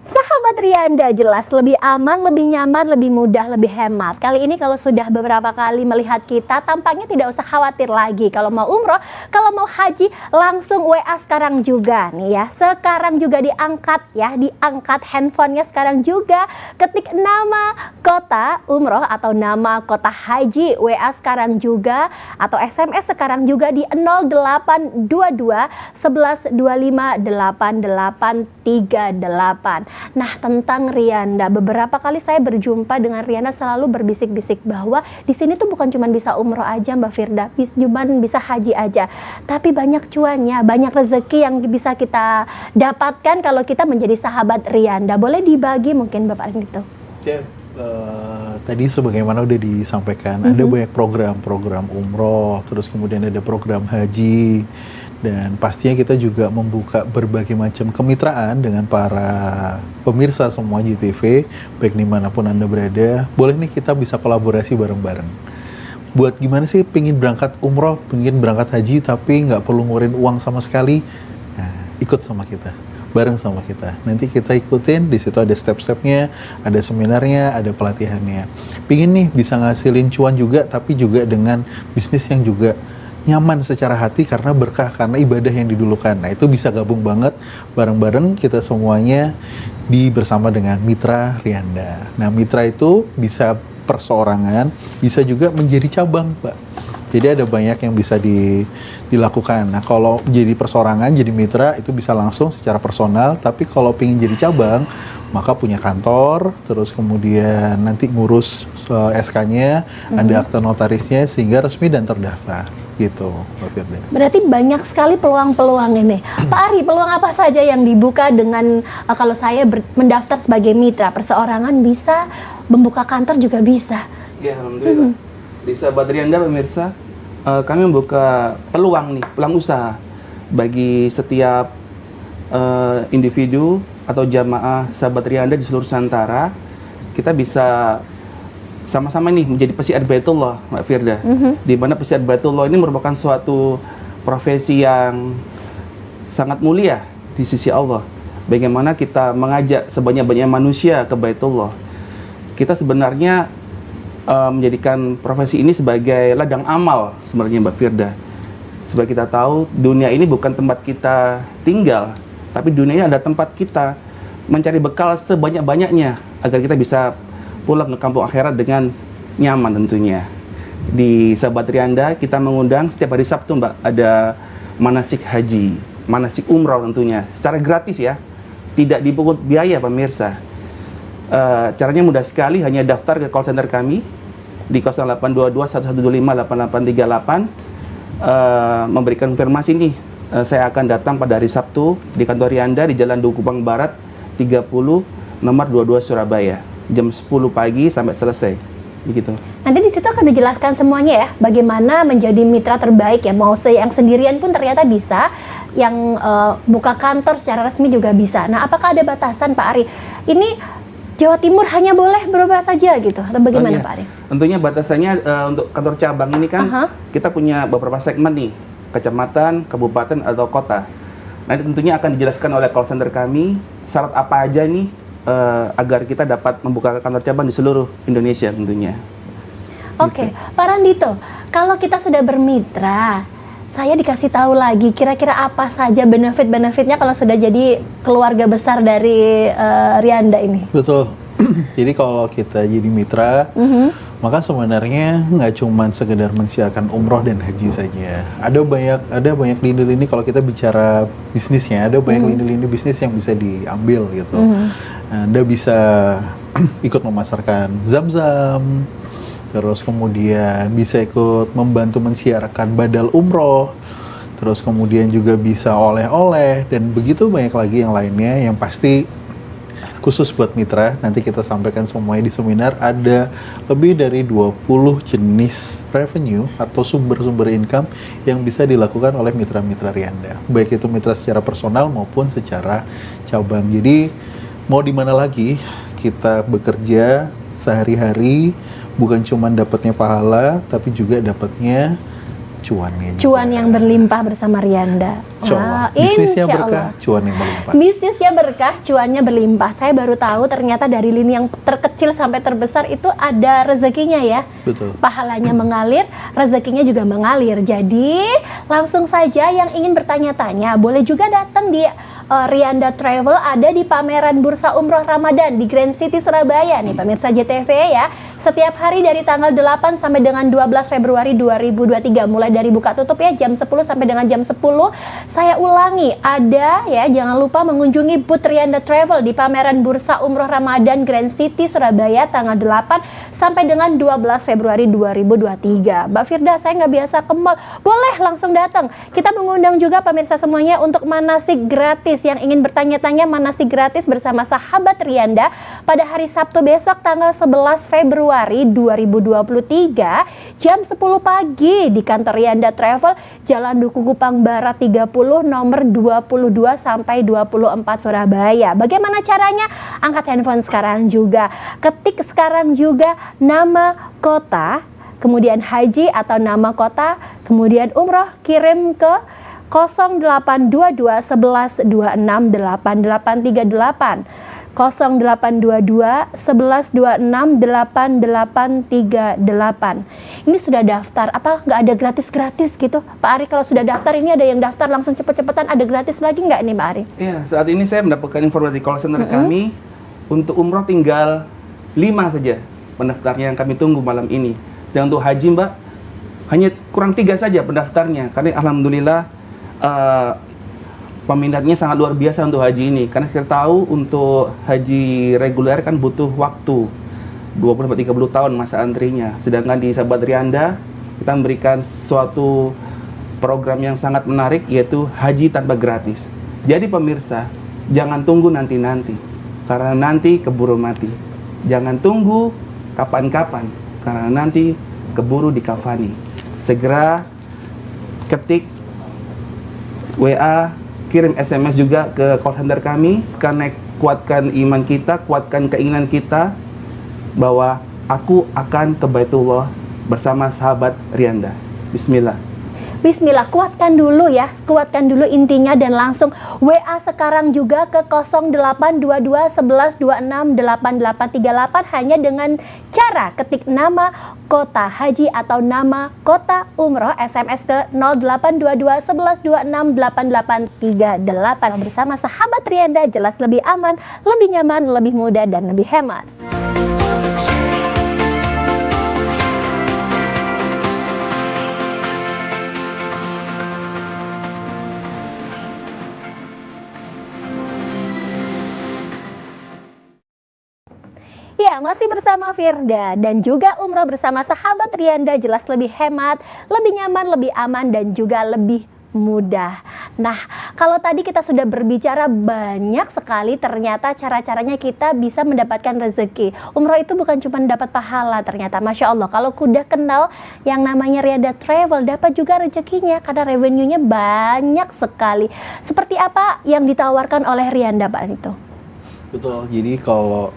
Sahabat Rianda, jelas lebih aman, lebih nyaman, lebih mudah, lebih hemat. Kali ini kalau sudah beberapa kali melihat kita, tampaknya tidak usah khawatir lagi. Kalau mau umroh, kalau mau haji, langsung WA sekarang juga nih ya. Sekarang juga diangkat ya, diangkat handphonenya sekarang juga. Ketik nama kota umroh atau nama kota haji, WA sekarang juga atau SMS sekarang juga di 0822 11 25 8838. Nah, tentang Rianda, beberapa kali saya berjumpa dengan Rianda selalu berbisik-bisik bahwa di sini tuh bukan cuma bisa umroh aja Mbak Firda, cuma bisa haji aja, tapi banyak cuannya, banyak rezeki yang bisa kita dapatkan kalau kita menjadi sahabat Rianda. Boleh dibagi mungkin Bapak Ardhito? Ya, tadi sebagaimana udah disampaikan, ada banyak program umroh, terus kemudian ada program haji. Dan pastinya kita juga membuka berbagai macam kemitraan dengan para pemirsa semua JTV, baik dimanapun Anda berada. Boleh nih kita bisa kolaborasi bareng-bareng. Buat gimana sih pengen berangkat umroh, pengen berangkat haji tapi nggak perlu ngeluarin uang sama sekali? Nah, ikut sama kita, bareng sama kita. Nanti kita ikutin, di situ ada step-stepnya, ada seminarnya, ada pelatihannya. Pengen nih bisa ngasilin cuan juga, tapi juga dengan bisnis yang juga nyaman secara hati karena berkah, karena ibadah yang didulukan. Nah, itu bisa gabung banget bareng-bareng kita semuanya bersama dengan Mitra Rianda. Nah, Mitra itu bisa perseorangan, bisa juga menjadi cabang, Mbak. Jadi ada banyak yang bisa dilakukan. Nah, kalau jadi perseorangan, jadi mitra itu bisa langsung secara personal, tapi kalau pengen jadi cabang, maka punya kantor, terus kemudian nanti ngurus SK-nya, ada akta notarisnya sehingga resmi dan terdaftar. Gitu, Mbak Firda. Berarti banyak sekali peluang-peluang ini. Pak Ari, peluang apa saja yang dibuka dengan kalau saya mendaftar sebagai mitra perseorangan, bisa membuka kantor juga bisa? Ya, alhamdulillah. Di sahabat Rianda pemirsa, kami membuka peluang usaha bagi setiap individu atau jamaah sahabat Rianda di seluruh Nusantara. Kita bisa sama-sama nih menjadi pesiar Baitullah, Mbak Firda. Di mana pesiar Baitullah ini merupakan suatu profesi yang sangat mulia di sisi Allah. Bagaimana kita mengajak sebanyak-banyaknya manusia ke Baitullah. Kita sebenarnya menjadikan profesi ini sebagai ladang amal sebenarnya, Mbak Firda. Sebab kita tahu dunia ini bukan tempat kita tinggal, tapi dunia ini ada tempat kita mencari bekal sebanyak-banyaknya agar kita bisa pulang ke kampung akhirat dengan nyaman tentunya. Di sahabat Rianda kita mengundang setiap hari Sabtu, Mbak, ada manasik haji, manasik umroh tentunya, secara gratis ya, tidak dipungut biaya pemirsa. Caranya mudah sekali, hanya daftar ke call center kami di 0822 1125 8838, memberikan konfirmasi nih, saya akan datang pada hari Sabtu di kantor Rianda di Jalan Duku Kupang Barat 30 nomor 22 Surabaya, jam 10 pagi sampai selesai, begitu. Nanti di situ akan dijelaskan semuanya ya, bagaimana menjadi mitra terbaik ya, mau yang sendirian pun ternyata bisa, yang buka kantor secara resmi juga bisa. Nah, apakah ada batasan Pak Ari? Ini Jawa Timur hanya boleh berapa saja gitu, atau bagaimana Pak Ari? Tentunya batasannya untuk kantor cabang ini kan kita punya beberapa segmen nih, kecamatan, kabupaten atau kota. Nanti tentunya akan dijelaskan oleh call center kami syarat apa aja nih agar kita dapat membuka kantor cabang di seluruh Indonesia tentunya. Oke, Pak Randito, kalau kita sudah bermitra, saya dikasih tahu lagi kira-kira apa saja benefit-benefitnya kalau sudah jadi keluarga besar dari Rianda ini. Betul. Jadi kalau kita jadi mitra, maka sebenarnya nggak cuma sekedar mensiarkan umroh dan haji saja. Ada banyak lini-lini kalau kita bicara bisnisnya, ada banyak lini-lini bisnis yang bisa diambil gitu. Anda bisa ikut memasarkan Zam-Zam, terus kemudian bisa ikut membantu mensiarkan badal umroh, terus kemudian juga bisa oleh-oleh, dan begitu banyak lagi yang lainnya yang pasti khusus buat mitra. Nanti kita sampaikan semuanya di seminar. Ada lebih dari 20 jenis revenue atau sumber-sumber income yang bisa dilakukan oleh mitra-mitra Rianda, baik itu mitra secara personal maupun secara cabang. Jadi mau di mana lagi kita bekerja sehari-hari, bukan cuma dapatnya pahala tapi juga dapatnya cuannya juga. Cuan yang berlimpah bersama Rianda. Insyaallah. Bisnisnya berkah, cuan yang berlimpah. Bisnisnya berkah, cuannya berlimpah. Saya baru tahu ternyata dari lini yang terkecil sampai terbesar itu ada rezekinya ya. Betul. Pahalanya mengalir, rezekinya juga mengalir. Jadi langsung saja yang ingin bertanya-tanya boleh juga datang di Rianda Travel, ada di pameran Bursa Umroh Ramadan di Grand City Surabaya nih pemirsa JTV ya. Setiap hari dari tanggal 8 sampai dengan 12 Februari 2023, mulai dari buka tutup ya jam 10 sampai dengan jam 10. Saya ulangi, ada ya, jangan lupa mengunjungi booth Rianda Travel di pameran Bursa Umroh Ramadan Grand City Surabaya tanggal 8 sampai dengan 12 Februari 2023. Mbak Firda, saya nggak biasa ke mall. Boleh langsung datang. Kita mengundang juga pemirsa semuanya untuk manasik gratis. Yang ingin bertanya-tanya manasik gratis bersama sahabat Rianda pada hari Sabtu besok tanggal 11 Februari 2023 jam 10 pagi di kantor Rianda Travel, Jalan Duku Kupang Barat 30, nomor 22 sampai 24 Surabaya. Bagaimana caranya? Angkat handphone sekarang juga. Ketik sekarang juga nama kota, kemudian haji atau nama kota, kemudian umroh, kirim ke 0822 11 26 8838, 0822 11 26 8838. Ini sudah daftar, apa nggak ada gratis-gratis gitu Pak Ari? Kalau sudah daftar, ini ada yang daftar langsung cepet-cepetan, ada gratis lagi nggak nih Pak Ari? Iya, saat ini saya mendapatkan informasi call center kami untuk umroh tinggal 5 saja pendaftarnya yang kami tunggu malam ini. Dan untuk haji Mbak, hanya kurang 3 saja pendaftarnya, karena alhamdulillah peminatnya sangat luar biasa untuk haji ini. Karena kita tahu untuk haji reguler kan butuh waktu 20-30 tahun masa antrinya. Sedangkan di sahabat Rianda kita memberikan suatu program yang sangat menarik, yaitu haji tanpa gratis. Jadi pemirsa, jangan tunggu nanti-nanti, karena nanti keburu mati. Jangan tunggu kapan-kapan, karena nanti keburu dikafani. Segera ketik WA, kirim SMS juga ke call center kami, karena kuatkan iman kita, kuatkan keinginan kita bahwa aku akan ke Baitullah bersama sahabat Rianda. Bismillah. Bismillah, kuatkan dulu ya, kuatkan dulu intinya dan langsung WA sekarang juga ke 0822 11 26 8838 hanya dengan cara ketik nama kota haji atau nama kota umroh, SMS ke 0822 11 26 8838. Bersama sahabat Rianda jelas lebih aman, lebih nyaman, lebih mudah dan lebih hemat. Ya, masih bersama Firda dan juga umroh bersama sahabat Rianda jelas lebih hemat, lebih nyaman, lebih aman dan juga lebih mudah. Nah, kalau tadi kita sudah berbicara banyak sekali ternyata cara-caranya kita bisa mendapatkan rezeki. Umroh itu bukan cuma dapat pahala ternyata, Masya Allah. Kalau udah kenal yang namanya Rianda Travel, dapat juga rezekinya karena revenue-nya banyak sekali. Seperti apa yang ditawarkan oleh Rianda, Pak Anito? Betul, jadi kalau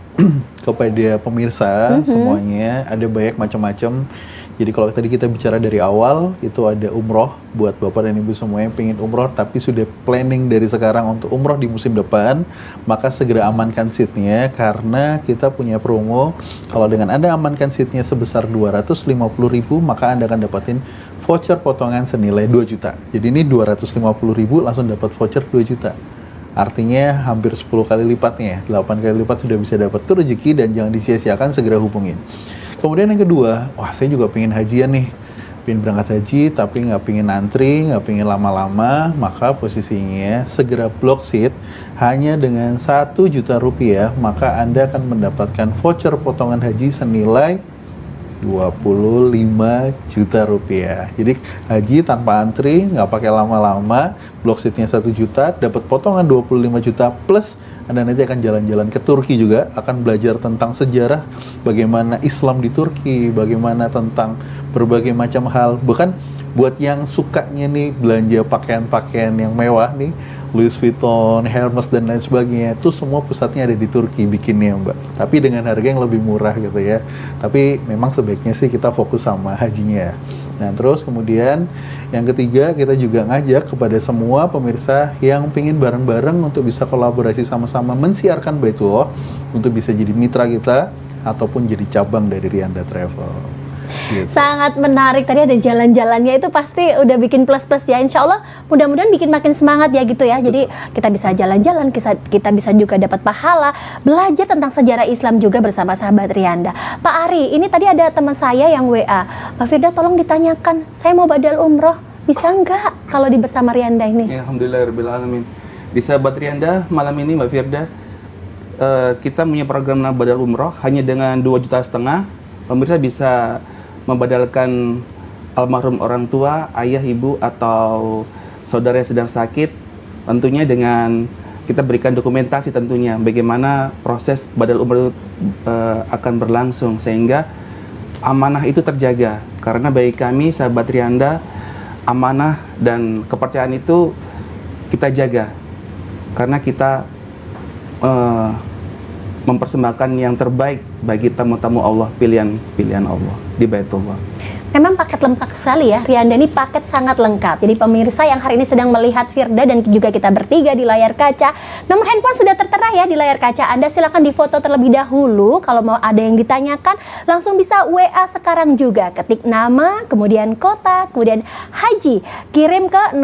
kepada pemirsa semuanya ada banyak macam-macam Jadi kalau tadi kita bicara dari awal, itu ada umroh buat Bapak dan Ibu semua yang pengen umroh tapi sudah planning dari sekarang untuk umroh di musim depan, maka segera amankan seatnya karena kita punya promo. Kalau dengan Anda amankan seatnya sebesar 250.000, maka Anda akan dapatin voucher potongan senilai 2 juta. Jadi ini 250.000 langsung dapat voucher 2 juta. Artinya hampir 10 kali lipatnya, 8 kali lipat sudah bisa dapat. Itu rezeki dan jangan disia-siakan, segera hubungin. Kemudian yang kedua, wah saya juga pengen hajian nih, pengen berangkat haji tapi nggak pengen antri, nggak pengen lama-lama, maka posisinya segera block seat hanya dengan 1 juta rupiah, maka Anda akan mendapatkan voucher potongan haji senilai 25 juta rupiah. Jadi haji tanpa antri, nggak pakai lama-lama, block seatnya 1 juta, dapat potongan 25 juta plus Anda nanti akan jalan-jalan ke Turki juga, akan belajar tentang sejarah bagaimana Islam di Turki, bagaimana tentang berbagai macam hal. Bukan buat yang sukanya nih belanja pakaian-pakaian yang mewah nih, Louis Vuitton, Hermes dan lain sebagainya, itu semua pusatnya ada di Turki bikinnya Mbak. Tapi dengan harga yang lebih murah gitu ya. Tapi memang sebaiknya sih kita fokus sama hajinya. Nah terus kemudian yang ketiga, kita juga ngajak kepada semua pemirsa yang pingin bareng-bareng untuk bisa kolaborasi sama-sama mensiarkan Baitullah, untuk bisa jadi mitra kita ataupun jadi cabang dari Rianda Travel. Gitu. Sangat menarik, tadi ada jalan-jalannya itu pasti udah bikin plus-plus ya. Insya Allah mudah-mudahan bikin makin semangat ya gitu ya. Jadi kita bisa jalan-jalan, kita bisa juga dapat pahala, belajar tentang sejarah Islam juga bersama sahabat Rianda. Pak Ari, ini tadi ada teman saya yang WA, Pak Firda tolong ditanyakan, saya mau badal umroh, bisa nggak kalau di bersama Rianda ini? Ya, Alhamdulillahirrahmanirrahim. Di sahabat Rianda malam ini Mbak Firda, kita punya program badal umroh hanya dengan 2,5 juta. Pemirsa bisa membadalkan almarhum orang tua, ayah, ibu, atau saudara yang sedang sakit, tentunya dengan kita berikan dokumentasi tentunya bagaimana proses badal umroh akan berlangsung sehingga amanah itu terjaga. Karena bagi kami sahabat Rianda, amanah dan kepercayaan itu kita jaga karena kita mempersembahkan yang terbaik bagi tamu-tamu Allah, pilihan Allah di Baitullah. Memang paket lengkap sekali ya, Rianda ini paket sangat lengkap. Jadi pemirsa yang hari ini sedang melihat Firda dan juga kita bertiga di layar kaca, nomor handphone sudah tertera ya di layar kaca Anda, silakan difoto terlebih dahulu. Kalau mau ada yang ditanyakan, langsung bisa WA sekarang juga. Ketik nama, kemudian kota, kemudian haji. Kirim ke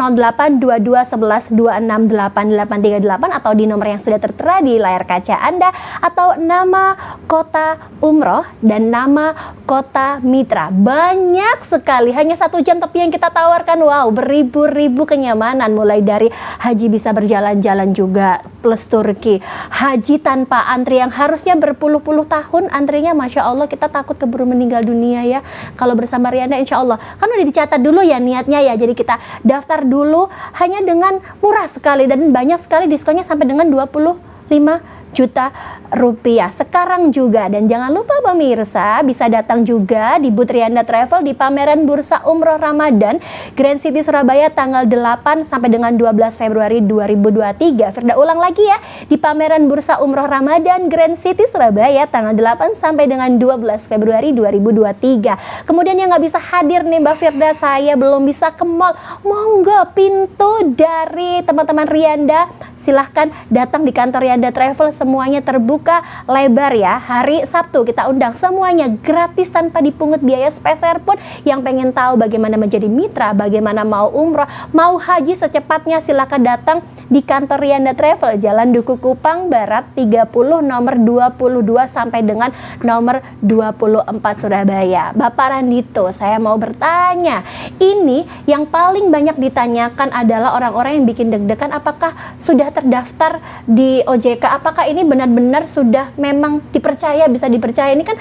082211268838 atau di nomor yang sudah tertera di layar kaca Anda, atau nama kota umroh dan nama kota mitra. Banyak sekali, hanya 1 jam tapi yang kita tawarkan wow, beribu-ribu kenyamanan, mulai dari haji bisa berjalan-jalan juga plus Turki, haji tanpa antri yang harusnya berpuluh-puluh tahun antrinya, Masya Allah kita takut keburu meninggal dunia ya. Kalau bersama Rianda Insya Allah kan udah dicatat dulu ya niatnya ya, jadi kita daftar dulu hanya dengan murah sekali dan banyak sekali diskonnya sampai dengan 25 juta rupiah sekarang juga. Dan jangan lupa pemirsa bisa datang juga di booth Rianda Travel di pameran Bursa Umroh Ramadan Grand City Surabaya tanggal 8 sampai dengan 12 Februari 2023. Firda ulang lagi ya, di pameran Bursa Umroh Ramadan Grand City Surabaya tanggal 8 sampai dengan 12 Februari 2023. Kemudian yang nggak bisa hadir nih Mbak Firda, saya belum bisa ke mall, monggo pintu dari teman-teman Rianda silahkan datang di kantor Rianda Travel, semuanya terbuka lebar ya. Hari Sabtu kita undang semuanya gratis tanpa dipungut biaya sepeser pun. Yang pengen tahu bagaimana menjadi mitra, bagaimana mau umroh, mau haji secepatnya, silahkan datang di kantor Rianda Travel, Jalan Duku Kupang Barat 30 nomor 22 sampai dengan nomor 24 Surabaya. Bapak Randito, saya mau bertanya, ini yang paling banyak ditanyakan adalah orang-orang yang bikin deg-degan, apakah sudah terdaftar di OJK, apakah ini benar-benar sudah memang dipercaya, bisa dipercaya. Ini kan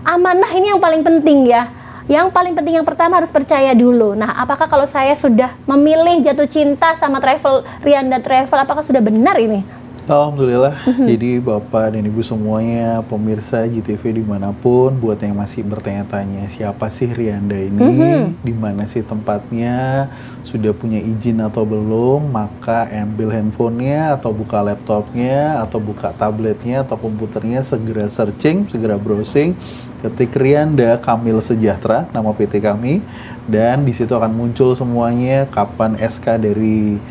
amanah, ini yang paling penting ya. Yang paling penting yang pertama harus percaya dulu. Nah, apakah kalau saya sudah memilih jatuh cinta sama travel Rianda Travel, apakah sudah benar ini? Alhamdulillah. Jadi Bapak dan Ibu semuanya, pemirsa JTV dimanapun, buat yang masih bertanya-tanya siapa sih Rianda ini, di mana sih tempatnya, sudah punya izin atau belum, maka ambil handphonenya atau buka laptopnya atau buka tabletnya atau komputernya, segera searching, segera browsing, ketik Rianda Kamil Sejahtera, nama PT kami, dan di situ akan muncul semuanya, kapan SK dari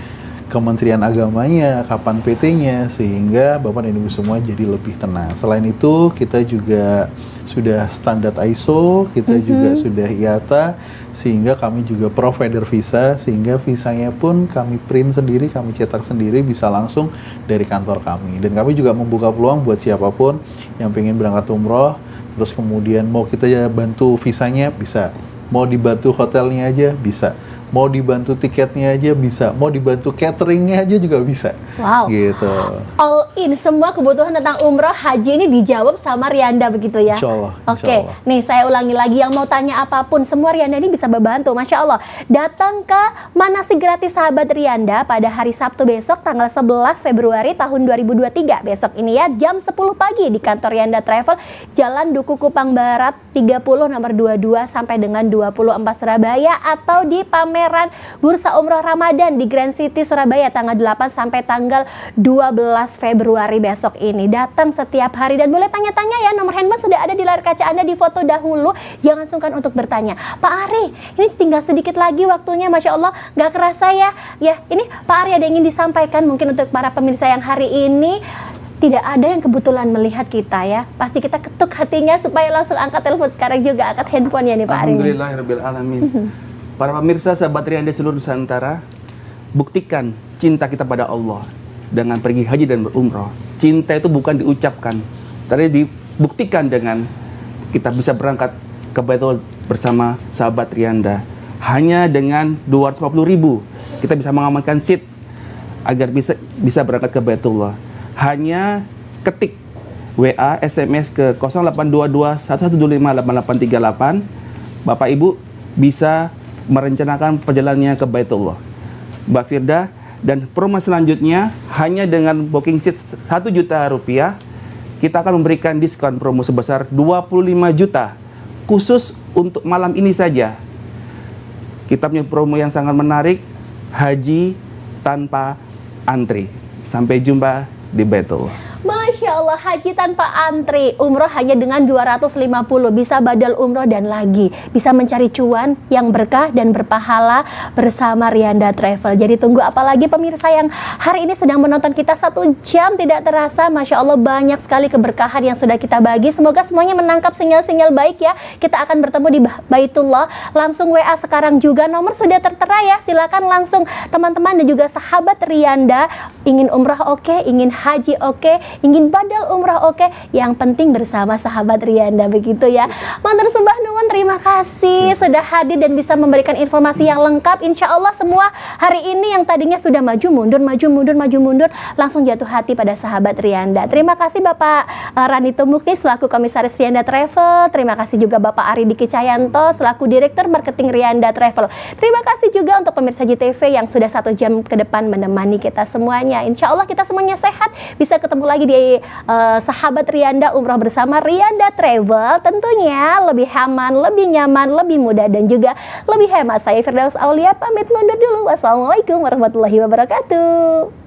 Kementerian Agamanya, kapan PT-nya, sehingga Bapak dan Ibu semua jadi lebih tenang. Selain itu, kita juga sudah standar ISO, kita juga sudah IATA, sehingga kami juga provider visa, sehingga visanya pun kami print sendiri, kami cetak sendiri, bisa langsung dari kantor kami. Dan kami juga membuka peluang buat siapapun yang pengen berangkat umroh, terus kemudian mau kita ya bantu visanya, bisa. Mau dibantu hotelnya aja, bisa. Mau dibantu tiketnya aja bisa, mau dibantu cateringnya aja juga bisa. Wow. Gitu. All in, semua kebutuhan tentang umroh haji ini dijawab sama Rianda begitu ya? Insya Allah. Oke, nih saya ulangi lagi, yang mau tanya apapun, semua Rianda ini bisa membantu, Masya Allah. Datang ke manasik gratis sahabat Rianda pada hari Sabtu besok, tanggal 11 Februari tahun 2023. Besok ini ya, jam 10 pagi di kantor Rianda Travel, Jalan Duku Kupang Barat 30 nomor 22 sampai dengan 24 Surabaya, atau di pameran Bursa Umroh Ramadan di Grand City Surabaya tanggal 8 sampai tanggal 12 Februari besok ini. Datang setiap hari dan boleh tanya-tanya ya, nomor handphone sudah ada di layar kaca Anda, di foto dahulu. Jangan sungkan untuk bertanya. Pak Ari, ini tinggal sedikit lagi waktunya, Masya Allah, gak kerasa ya. Ya, ini Pak Ari ada yang ingin disampaikan mungkin untuk para pemirsa yang hari ini tidak ada yang kebetulan melihat kita ya. Pasti kita ketuk hatinya supaya langsung angkat telepon sekarang juga, angkat handphone ya nih Pak Ari. Alhamdulillahirabbil alamin. Para pemirsa sahabat Rianda seluruh Nusantara, buktikan cinta kita pada Allah dengan pergi haji dan berumroh. Cinta itu bukan diucapkan, tapi dibuktikan dengan kita bisa berangkat ke Baitul bersama sahabat Rianda. Hanya dengan 250.000 kita bisa mengamankan seat agar bisa berangkat ke Baitullah. Hanya ketik WA, SMS ke 0822 1175 8838. Bapak Ibu bisa merencanakan perjalanannya ke Baitullah. Mbak Firda, dan promo selanjutnya hanya dengan booking seat 1 juta rupiah, kita akan memberikan diskon promo sebesar 25 juta khusus untuk malam ini saja. Kita punya promo yang sangat menarik, haji tanpa antri. Sampai jumpa di Baitullah. Masya Allah, haji tanpa antri, umroh hanya dengan 250, bisa badal umroh dan lagi, bisa mencari cuan yang berkah dan berpahala bersama Rianda Travel. Jadi tunggu apa lagi pemirsa yang hari ini sedang menonton kita 1 jam tidak terasa. Masya Allah, banyak sekali keberkahan yang sudah kita bagi. Semoga semuanya menangkap sinyal-sinyal baik ya. Kita akan bertemu di Baitullah. Langsung WA sekarang juga, nomor sudah tertera ya. Silakan langsung teman-teman dan juga sahabat Rianda, ingin umroh oke, ingin haji oke, ingin badal umrah oke, yang penting bersama sahabat Rianda begitu ya. Matur sembah nuwun, terima kasih sudah hadir dan bisa memberikan informasi yang lengkap. Insya Allah semua hari ini yang tadinya sudah maju mundur, langsung jatuh hati pada sahabat Rianda. Terima kasih Bapak Rani Tumukni selaku Komisaris Rianda Travel. Terima kasih juga Bapak Ari Diki Cayanto selaku Direktur Marketing Rianda Travel. Terima kasih juga untuk pemirsa JTV yang sudah 1 jam ke depan menemani kita semuanya. Insya Allah kita semuanya sehat, bisa ketemu lagi di sahabat Rianda umroh bersama Rianda Travel, tentunya lebih aman, lebih nyaman, lebih mudah dan juga lebih hemat. Saya Firdaus Aulia pamit mundur dulu. Wassalamualaikum warahmatullahi wabarakatuh.